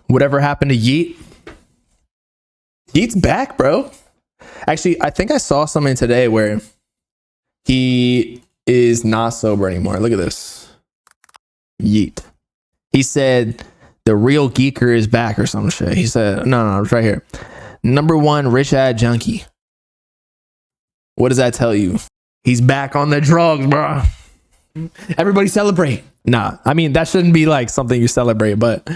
Whatever happened to Yeat? Yeat's back, bro. Actually, I think I saw something today where he is not sober anymore. Look at this. Yeat. He said the real geeker is back or some shit. He said, no, it's right here. #1 rich ad junkie. What does that tell you? He's back on the drugs, bro. Everybody celebrate. Nah, I mean, that shouldn't be like something you celebrate, but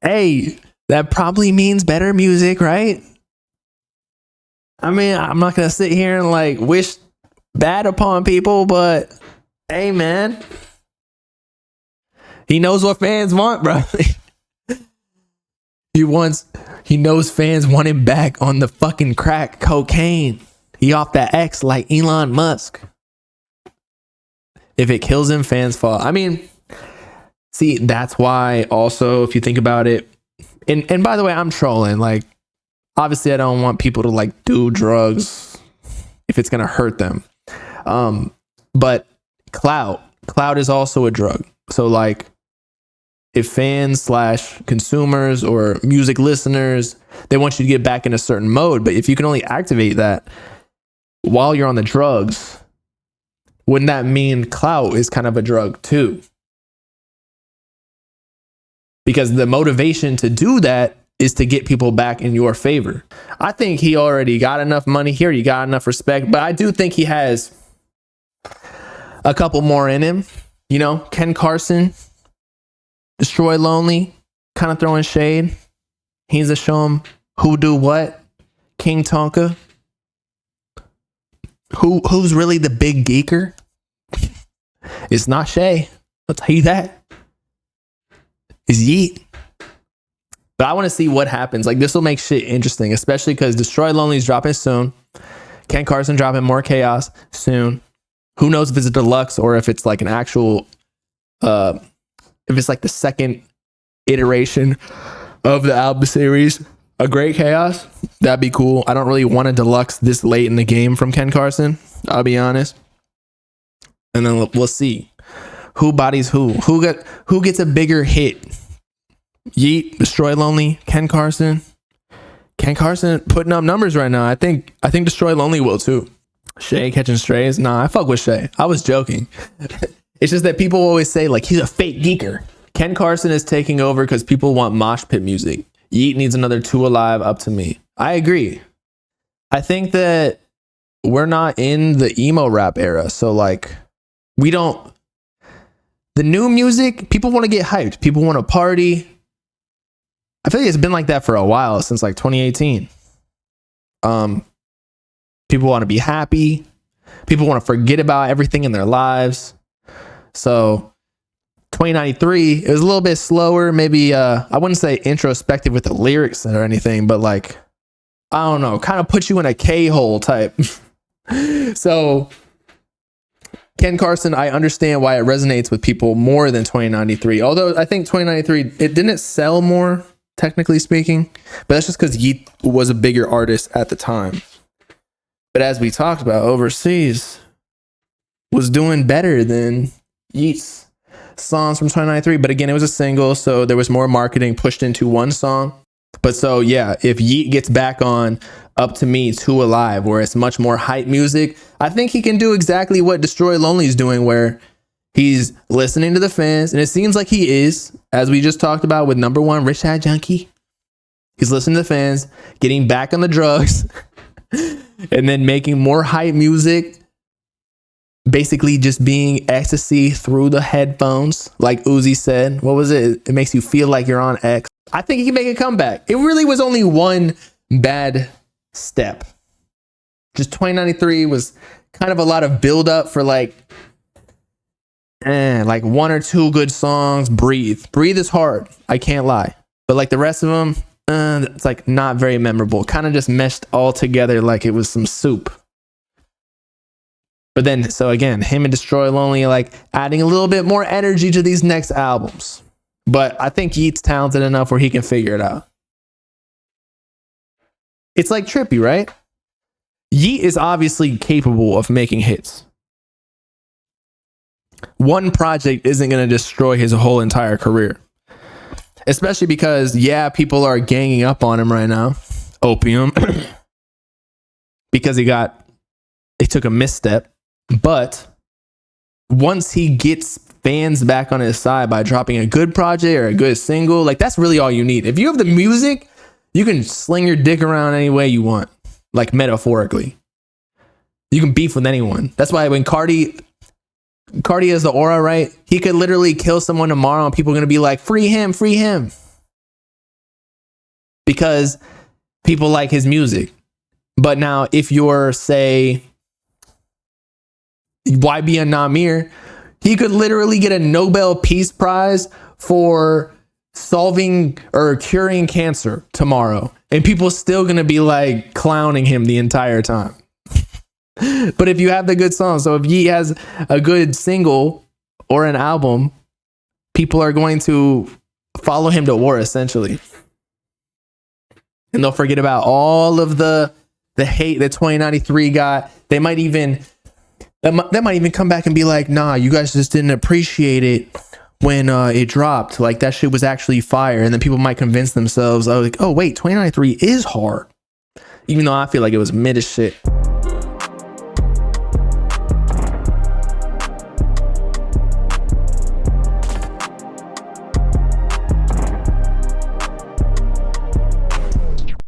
hey, that probably means better music, right? I mean, I'm not going to sit here and like wish bad upon people, but hey, man, he knows what fans want, bro. He knows fans want him back on the fucking crack cocaine. He off that X like Elon Musk. If it kills him, fans fall. I mean, see, that's why also, if you think about it, and by the way, I'm trolling. Like, obviously, I don't want people to like do drugs if it's gonna hurt them. But Clout is also a drug. So like, if fans / consumers or music listeners, they want you to get back in a certain mode, but if you can only activate that while you're on the drugs, wouldn't that mean Clout is kind of a drug too? Because the motivation to do that is to get people back in your favor. I think he already got enough money here. He got enough respect, but I do think he has a couple more in him. You know, Ken Carson, Destroy Lonely, kind of throwing shade. He's a show him who do what. King Tonka. Who's really the big geeker? It's not Shay. I'll tell you that. It's Yeat. But I want to see what happens. Like, this will make shit interesting, especially because Destroy Lonely's dropping soon. Ken Carson dropping More Chaos soon. Who knows if it's a deluxe or if it's like an actual if it's like the second iteration of the album series, A Great Chaos. That'd be cool. I don't really want a deluxe this late in the game from Ken Carson, I'll be honest. And then we'll see who bodies who gets a bigger hit. Yeat, Destroy Lonely, Ken Carson putting up numbers right now. I think Destroy Lonely will too. Shay catching strays. Nah, I fuck with Shay. I was joking. It's just that people always say like he's a fake geeker. Ken Carson is taking over because people want mosh pit music. Yeat needs another Two Alive, Up to Me. I agree. I think that we're not in the emo rap era. So like, the new music, people want to get hyped. People want to party. I feel like it's been like that for a while, since like 2018. People want to be happy. People want to forget about everything in their lives. So 2093, it was a little bit slower. Maybe, I wouldn't say introspective with the lyrics or anything, but like, I don't know, kind of put you in a K-hole type. So Ken Carson, I understand why it resonates with people more than 2093. Although I think 2093, it didn't sell more, technically speaking, but that's just because Yeat was a bigger artist at the time. But as we talked about, Overseas was doing better than Yeat's songs from 2093. But again, it was a single, so there was more marketing pushed into one song. But so yeah, if Yeat gets back on Up to Me, Two Alive, where it's much more hype music, I think he can do exactly what Destroy Lonely is doing, where he's listening to the fans, and it seems like he is, as we just talked about with #1 Rich Hat Junkie. He's listening to the fans, getting back on the drugs, and then making more hype music, basically just being ecstasy through the headphones, like Uzi said. What was it? It makes you feel like you're on X. I think he can make a comeback. It really was only one bad step. Just 2093 was kind of a lot of build up for like one or two good songs. Breathe is hard, I can't lie, but like the rest of them, it's like not very memorable. Kind of just meshed all together like it was some soup. But then, so again, him and Destroy Lonely, like adding a little bit more energy to these next albums. But I think Yeat's talented enough where he can figure it out. It's like Trippy, right? Yeat is obviously capable of making hits. One project isn't going to destroy his whole entire career. Especially because, yeah, people are ganging up on him right now. Opium. Because he took a misstep. But once he gets fans back on his side by dropping a good project or a good single, like that's really all you need. If you have the music, you can sling your dick around any way you want, like metaphorically. You can beef with anyone. That's why when Cardi has the aura, right? He could literally kill someone tomorrow and people are going to be like, free him, free him. Because people like his music. But now if you're, say, YBN Namir, he could literally get a Nobel Peace Prize for solving or curing cancer tomorrow. And people still going to be like clowning him the entire time. But if you have the good song, so if Yeat has a good single or an album, people are going to follow him to war, essentially. And they'll forget about all of the hate that 2093 got. They might even come back and be like, nah, you guys just didn't appreciate it when it dropped. Like, that shit was actually fire. And then people might convince themselves, oh, like, oh wait, 2093 is hard. Even though I feel like it was mid as shit.